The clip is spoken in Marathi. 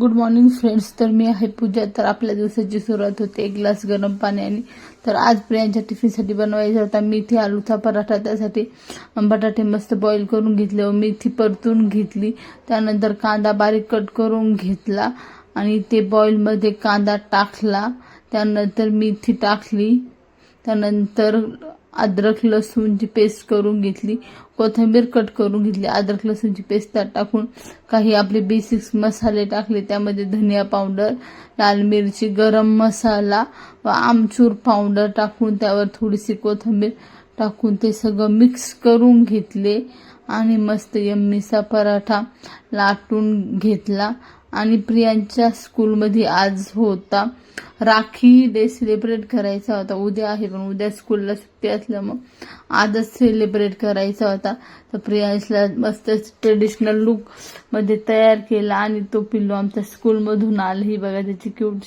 Good morning friends. तर मी आहे पूजा. तर आपल्या दिवसाची सुरुवात होते एक ग्लास गरम पाण्याने. तर आज प्रियांच्या टिफिनसाठी बनवायचा होता मेथी आलूचा पराठा. त्यासाठी बटाटे मस्त बॉईल करून घेतले व मेथी परतून घेतली. त्यानंतर कांदा बारीक कट करून घेतला आणि ते बॉईलमध्ये कांदा टाकला. त्यानंतर मेथी टाकली. त्यानंतर अद्रक लसूणची पेस्ट करून घेतली, कोथिंबीर कट करून घेतली. अद्रक लसूणची पेस्ट त्यात टाकून काही आपले बेसिक्स मसाले टाकले. त्यामध्ये धनिया पावडर, लाल मिरची, गरम मसाला व आमचूर पावडर टाकून त्यावर थोडीशी कोथिंबीर टाकून ते सगळं मिक्स करून घेतले आणि मस्त यम्मीचा पराठा लाटून घेतला. आणि प्रियांच्या स्कूलमध्ये आज होता राखी डे सेलिब्रेट करायचा होता. उद्या आहे पण उद्या स्कूलला सुट्टी असल्यामुळे आजच सेलिब्रेट करायचा होता. तर प्रियांशला मस्त ट्रेडिशनल लुक मध्ये तयार केला आणि तो पिल्लू आमच्या स्कूलमधून आला. ही बघा त्याची क्यूट